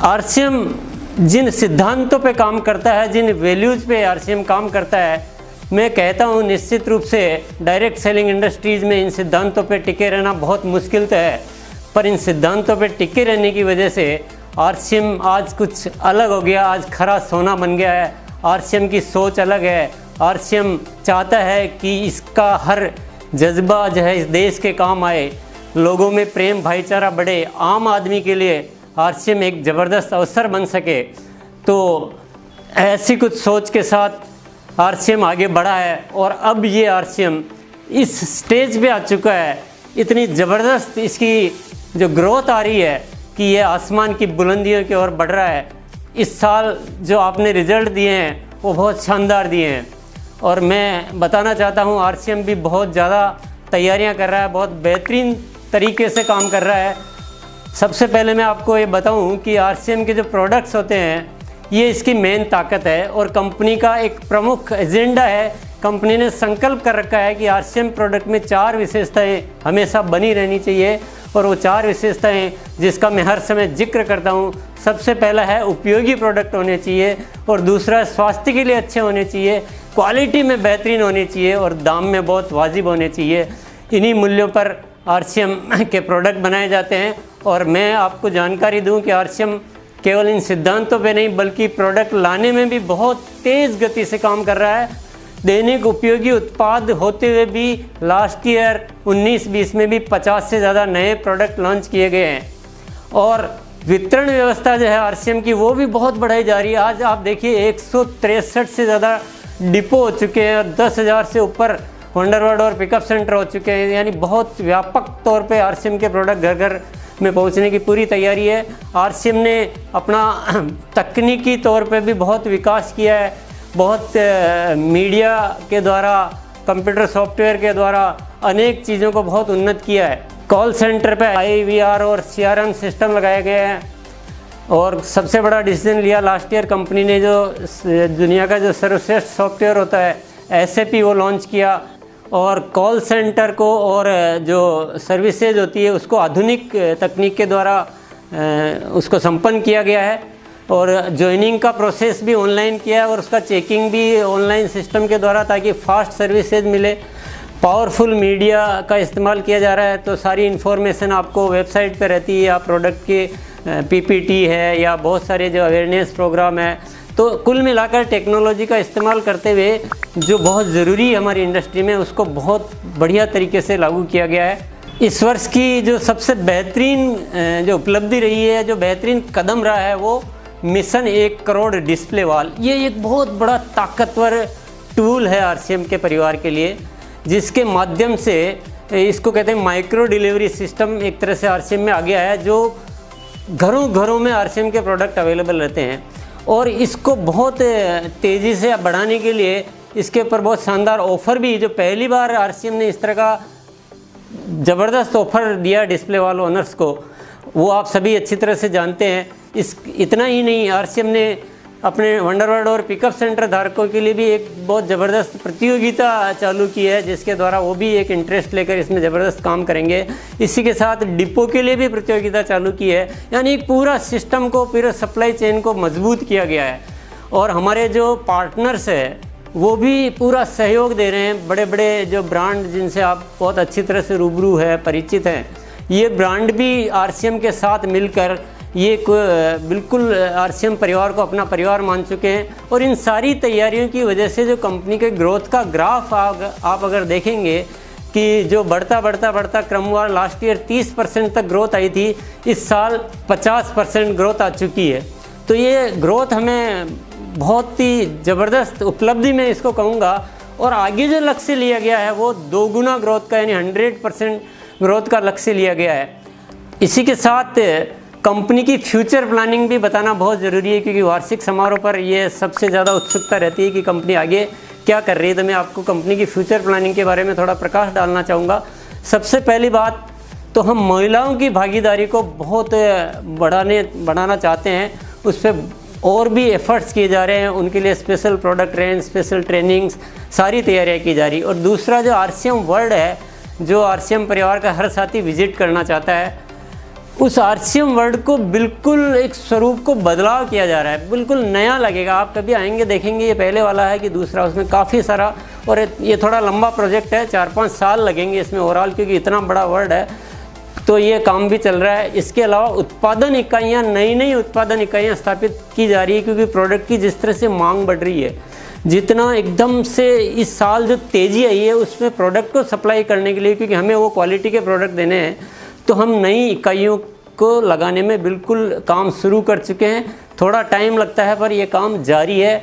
RCM जिन सिद्धांतों पे काम करता है, जिन वैल्यूज़ पे आरसीएम काम करता है, मैं कहता हूँ निश्चित रूप से डायरेक्ट सेलिंग इंडस्ट्रीज़ में इन सिद्धांतों पे टिके रहना बहुत मुश्किल तो है, पर इन सिद्धांतों पे टिके रहने की वजह से आरसीएम आज कुछ अलग हो गया, आज खरा सोना बन गया है। आरसीएम की सोच अलग है। आरसीएम चाहता है कि इसका हर जज्बा जो है इस देश के काम आए, लोगों में प्रेम भाईचारा बढ़े, आम आदमी के लिए आरसीएम एक ज़बरदस्त अवसर बन सके। तो ऐसी कुछ सोच के साथ आरसीएम आगे बढ़ा है और अब ये आरसीएम इस स्टेज पे आ चुका है, इतनी ज़बरदस्त इसकी जो ग्रोथ आ रही है कि ये आसमान की बुलंदियों की ओर बढ़ रहा है। इस साल जो आपने रिज़ल्ट दिए हैं वो बहुत शानदार दिए हैं और मैं बताना चाहता हूँ आरसीएम भी बहुत ज़्यादा तैयारियाँ कर रहा है, बहुत बेहतरीन तरीके से काम कर रहा है। सबसे पहले मैं आपको ये बताऊं कि आरसीएम के जो प्रोडक्ट्स होते हैं ये इसकी मेन ताकत है और कंपनी का एक प्रमुख एजेंडा है। कंपनी ने संकल्प कर रखा है कि आरसीएम प्रोडक्ट में 4 विशेषताएं हमेशा बनी रहनी चाहिए और वो 4 विशेषताएं जिसका मैं हर समय जिक्र करता हूँ। सबसे पहला है उपयोगी प्रोडक्ट होने चाहिए और दूसरा स्वास्थ्य के लिए अच्छे होने चाहिए, क्वालिटी में बेहतरीन होनी चाहिए और दाम में बहुत वाजिब होने चाहिए। इन्हीं मूल्यों पर आरसीएम के प्रोडक्ट बनाए जाते हैं और मैं आपको जानकारी दूं कि आरसीएम केवल इन सिद्धांतों पे नहीं बल्कि प्रोडक्ट लाने में भी बहुत तेज़ गति से काम कर रहा है। दैनिक उपयोगी उत्पाद होते हुए भी लास्ट ईयर 19-20 में भी 50 से ज़्यादा नए प्रोडक्ट लॉन्च किए गए हैं और वितरण व्यवस्था जो है आरसीएम की वो भी बहुत बढ़ाई जा रही है। आज आप देखिए 163 से ज़्यादा डिपो हो चुके हैं और 10,000 से ऊपर वंडरवर्ड और पिकअप सेंटर हो चुके हैं, यानी बहुत व्यापक तौर पे आरसीएम के प्रोडक्ट घर घर में पहुंचने की पूरी तैयारी है। आरसीएम ने अपना तकनीकी तौर पे भी बहुत विकास किया है, बहुत मीडिया के द्वारा, कंप्यूटर सॉफ्टवेयर के द्वारा अनेक चीज़ों को बहुत उन्नत किया है। कॉल सेंटर पे IVR और CRM सिस्टम लगाए गए हैं और सबसे बड़ा डिसीजन लिया लास्ट ईयर कंपनी ने, जो दुनिया का जो सर्वश्रेष्ठ सॉफ्टवेयर होता है SAP वो लॉन्च किया और कॉल सेंटर को और जो सर्विसेज होती है उसको आधुनिक तकनीक के द्वारा उसको संपन्न किया गया है और ज्वाइनिंग का प्रोसेस भी ऑनलाइन किया है और उसका चेकिंग भी ऑनलाइन सिस्टम के द्वारा, ताकि फास्ट सर्विसेज मिले। पावरफुल मीडिया का इस्तेमाल किया जा रहा है, तो सारी इन्फॉर्मेशन आपको वेबसाइट पे रहती है या प्रोडक्ट के PPT है या बहुत सारे जो अवेयरनेस प्रोग्राम है। तो कुल मिलाकर टेक्नोलॉजी का इस्तेमाल करते हुए जो बहुत ज़रूरी है हमारी इंडस्ट्री में, उसको बहुत बढ़िया तरीके से लागू किया गया है। इस वर्ष की जो सबसे बेहतरीन जो उपलब्धि रही है, जो बेहतरीन कदम रहा है, वो मिशन 1 करोड़ डिस्प्ले वॉल। ये एक बहुत बड़ा ताकतवर टूल है आरसीएम के परिवार के लिए, जिसके माध्यम से इसको कहते हैं माइक्रो डिलीवरी सिस्टम एक तरह से आरसीएम में आ गया है, जो घरों घरों में आरसीएम के प्रोडक्ट अवेलेबल रहते हैं और इसको बहुत तेज़ी से बढ़ाने के लिए इसके ऊपर बहुत शानदार ऑफ़र भी, जो पहली बार आरसीएम ने इस तरह का ज़बरदस्त ऑफ़र दिया डिस्प्ले वॉल ओनर्स को, वो आप सभी अच्छी तरह से जानते हैं। इतना ही नहीं, आरसीएम ने अपने वंडरवर्ड और पिकअप सेंटर धारकों के लिए भी एक बहुत ज़बरदस्त प्रतियोगिता चालू की है, जिसके द्वारा वो भी एक इंटरेस्ट लेकर इसमें ज़बरदस्त काम करेंगे। इसी के साथ डिपो के लिए भी प्रतियोगिता चालू की है, यानी एक पूरा सिस्टम को, पूरे सप्लाई चेन को मजबूत किया गया है और हमारे जो पार्टनर्स हैं वो भी पूरा सहयोग दे रहे हैं। बड़े बड़े जो ब्रांड जिनसे आप बहुत अच्छी तरह से रूबरू है, परिचित हैं, ये ब्रांड भी आरसीएम के साथ मिलकर ये बिल्कुल आरसीएम परिवार को अपना परिवार मान चुके हैं और इन सारी तैयारियों की वजह से जो कंपनी के ग्रोथ का ग्राफ आप अगर देखेंगे कि जो बढ़ता क्रमवार लास्ट ईयर 30% तक ग्रोथ आई थी, इस साल 50% ग्रोथ आ चुकी है। तो ये ग्रोथ हमें बहुत ही ज़बरदस्त उपलब्धि में इसको कहूँगा और आगे जो लक्ष्य लिया गया है वो 2 गुना ग्रोथ का, यानी 100% ग्रोथ का लक्ष्य लिया गया है। इसी के साथ कंपनी की फ्यूचर प्लानिंग भी बताना बहुत ज़रूरी है, क्योंकि वार्षिक समारोह पर ये सबसे ज़्यादा उत्सुकता रहती है कि कंपनी आगे क्या कर रही है। तो मैं आपको कंपनी की फ्यूचर प्लानिंग के बारे में थोड़ा प्रकाश डालना चाहूँगा। सबसे पहली बात तो हम महिलाओं की भागीदारी को बहुत बढ़ाना चाहते हैं, उस पर और भी एफर्ट्स किए जा रहे हैं। उनके लिए special product range, special trainings, सारी तैयारियाँ की जा रही। और दूसरा जो आरसीएम वर्ल्ड है, जो आरसीएम परिवार का हर साथी विजिट करना चाहता है, उस आरसीएम वर्ड को बिल्कुल एक स्वरूप को बदलाव किया जा रहा है, बिल्कुल नया लगेगा। आप कभी आएंगे देखेंगे ये पहले वाला है कि दूसरा, उसमें काफ़ी सारा, और ये थोड़ा लंबा प्रोजेक्ट है, 4-5 साल लगेंगे इसमें ओवरऑल, क्योंकि इतना बड़ा वर्ड है। तो ये काम भी चल रहा है। इसके अलावा उत्पादन इकाइयाँ, नई उत्पादन इकाइयाँ स्थापित की जा रही है, क्योंकि प्रोडक्ट की जिस तरह से मांग बढ़ रही है, जितना एकदम से इस साल जो तेज़ी आई है उसमें प्रोडक्ट को सप्लाई करने के लिए, क्योंकि हमें वो क्वालिटी के प्रोडक्ट देने हैं, तो हम नई इकाइयों को लगाने में बिल्कुल काम शुरू कर चुके हैं। थोड़ा टाइम लगता है पर ये काम जारी है।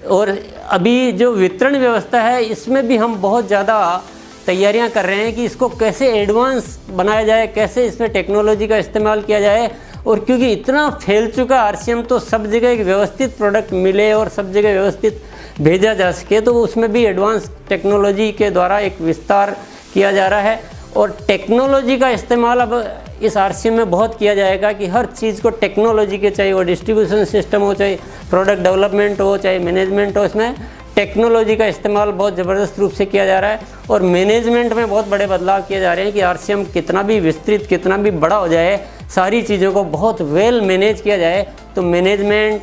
और अभी जो वितरण व्यवस्था है इसमें भी हम बहुत ज़्यादा तैयारियां कर रहे हैं कि इसको कैसे एडवांस बनाया जाए, कैसे इसमें टेक्नोलॉजी का इस्तेमाल किया जाए। और क्योंकि इतना फैल चुका आरसीएम, तो सब जगह एक व्यवस्थित प्रोडक्ट मिले और सब जगह व्यवस्थित भेजा जा सके, तो उसमें भी एडवांस टेक्नोलॉजी के द्वारा एक विस्तार किया जा रहा है। और टेक्नोलॉजी का इस्तेमाल अब इस आरसीएम में बहुत किया जाएगा कि हर चीज़ को टेक्नोलॉजी के, चाहे वो डिस्ट्रीब्यूशन सिस्टम हो, चाहे प्रोडक्ट डेवलपमेंट हो, चाहे मैनेजमेंट हो, इसमें टेक्नोलॉजी का इस्तेमाल बहुत ज़बरदस्त रूप से किया जा रहा है। और मैनेजमेंट में बहुत बड़े बदलाव किए जा रहे हैं कि आरसीएम कितना भी विस्तृत, कितना भी बड़ा हो जाए, सारी चीज़ों को बहुत वेल मैनेज किया जाए, तो मैनेजमेंट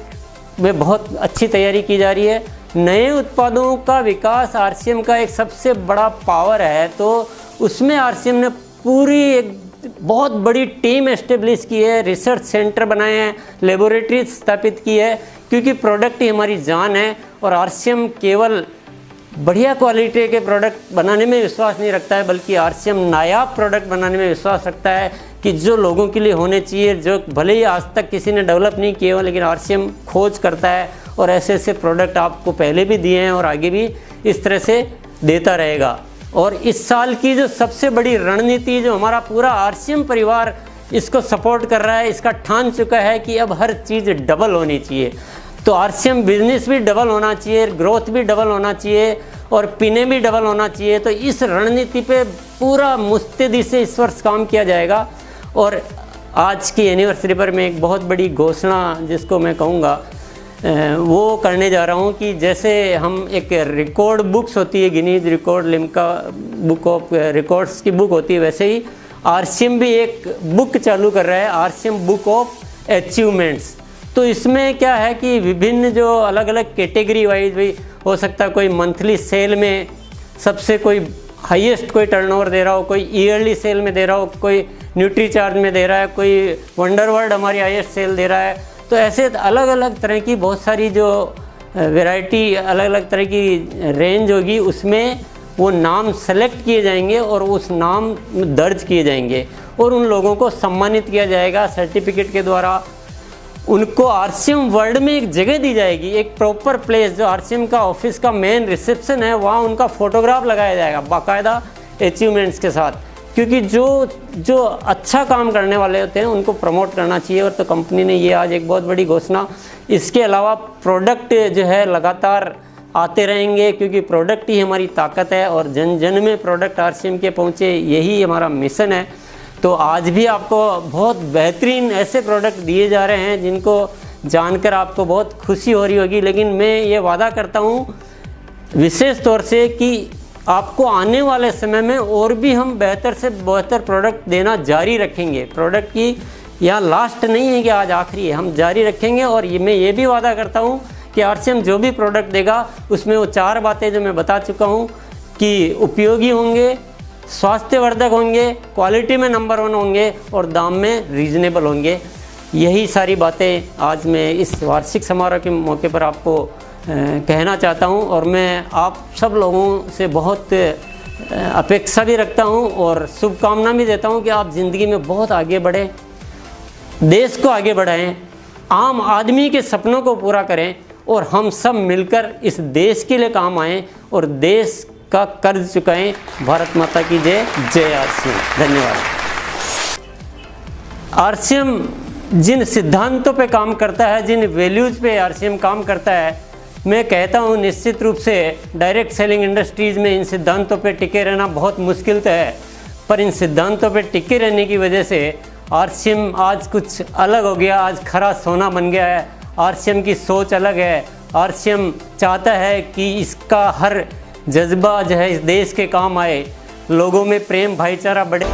में बहुत अच्छी तैयारी की जा रही है। नए उत्पादों का विकास आरसीएम का एक सबसे बड़ा पावर है, तो उसमें आरसीएम ने पूरी एक बहुत बड़ी टीम एस्टेब्लिश की है, रिसर्च सेंटर बनाए हैं, लेबोरेटरी स्थापित की है, क्योंकि प्रोडक्ट ही हमारी जान है। और आरसीएम केवल बढ़िया क्वालिटी के प्रोडक्ट बनाने में विश्वास नहीं रखता है, बल्कि आरसीएम नायाब प्रोडक्ट बनाने में विश्वास रखता है कि जो लोगों के लिए होने चाहिए, जो भले ही आज तक किसी ने डेवलप नहीं किए हो, लेकिन आरसीएम खोज करता है और ऐसे ऐसे प्रोडक्ट आपको पहले भी दिए हैं और आगे भी इस तरह से देता रहेगा। और इस साल की जो सबसे बड़ी रणनीति, जो हमारा पूरा आरसीएम परिवार इसको सपोर्ट कर रहा है, इसका ठान चुका है कि अब हर चीज़ डबल होनी चाहिए। तो आरसीएम बिजनेस भी डबल होना चाहिए, ग्रोथ भी डबल होना चाहिए और पीने भी डबल होना चाहिए। तो इस रणनीति पे पूरा मुस्तैदी से इस वर्ष काम किया जाएगा। और आज की एनिवर्सरी पर मैं एक बहुत बड़ी घोषणा, जिसको मैं कहूँगा वो करने जा रहा हूँ कि जैसे हम एक रिकॉर्ड बुक्स होती है, Guinness record, Limca book of records की बुक होती है, वैसे ही आरसीएम भी एक बुक चालू कर रहा है, आरसीएम बुक ऑफ अचीवमेंट्स। तो इसमें क्या है कि विभिन्न जो अलग अलग कैटेगरी वाइज भी हो सकता है, कोई मंथली सेल में सबसे कोई हाईएस्ट कोई टर्नओवर दे रहा हो, कोई ईयरली सेल में दे रहा हो, कोई न्यूट्री चार्ज में दे रहा है, कोई वंडर वर्ल्ड हमारी हाईएस्ट सेल दे रहा है। तो ऐसे अलग अलग तरह की बहुत सारी जो वैरायटी, अलग अलग तरह की रेंज होगी, उसमें वो नाम सेलेक्ट किए जाएंगे और उस नाम दर्ज किए जाएंगे और उन लोगों को सम्मानित किया जाएगा सर्टिफिकेट के द्वारा। उनको आरसीएम वर्ल्ड में एक जगह दी जाएगी, एक प्रॉपर प्लेस, जो आरसीएम का ऑफिस का मेन रिसेप्शन है, वहाँ उनका फोटोग्राफ लगाया जाएगा बाकायदा अचीवमेंट्स के साथ। क्योंकि जो अच्छा काम करने वाले होते हैं उनको प्रमोट करना चाहिए। और तो कंपनी ने ये आज एक बहुत बड़ी घोषणा। इसके अलावा प्रोडक्ट जो है लगातार आते रहेंगे, क्योंकि प्रोडक्ट ही हमारी ताकत है और जन जन में प्रोडक्ट आरसीएम के पहुँचे, यही हमारा मिशन है। तो आज भी आपको बहुत बेहतरीन ऐसे प्रोडक्ट दिए जा रहे हैं जिनको जानकर आपको बहुत खुशी हो रही होगी। लेकिन मैं ये वादा करता हूँ विशेष तौर से कि आपको आने वाले समय में और भी हम बेहतर से बेहतर प्रोडक्ट देना जारी रखेंगे। प्रोडक्ट की यहाँ लास्ट नहीं है कि आज आखिरी है, हम जारी रखेंगे। और मैं ये भी वादा करता हूँ कि आरसीएम जो भी प्रोडक्ट देगा उसमें वो 4 बातें जो मैं बता चुका हूँ कि उपयोगी होंगे, स्वास्थ्यवर्धक होंगे, क्वालिटी में नंबर 1 होंगे और दाम में रीजनेबल होंगे। यही सारी बातें आज मैं इस वार्षिक समारोह के मौके पर आपको कहना चाहता हूं। और मैं आप सब लोगों से बहुत अपेक्षा भी रखता हूं और शुभकामना भी देता हूं कि आप ज़िंदगी में बहुत आगे बढ़ें, देश को आगे बढ़ाएं, आम आदमी के सपनों को पूरा करें और हम सब मिलकर इस देश के लिए काम आएँ और देश का कर्ज चुकाएं। भारत माता की जय। जय आरसीएम। धन्यवाद। आरसीएम जिन सिद्धांतों पे काम करता है, जिन वैल्यूज़ पे आरसीएम काम करता है, मैं कहता हूँ निश्चित रूप से डायरेक्ट सेलिंग इंडस्ट्रीज़ में इन सिद्धांतों पे टिके रहना बहुत मुश्किल तो है, पर इन सिद्धांतों पे टिके रहने की वजह से आरसीएम आज कुछ अलग हो गया, आज खरा सोना बन गया है। आरसीएम की सोच अलग है। आरसीएम चाहता है कि इसका हर जज्बा जो है इस देश के काम आए, लोगों में प्रेम भाईचारा बढ़े।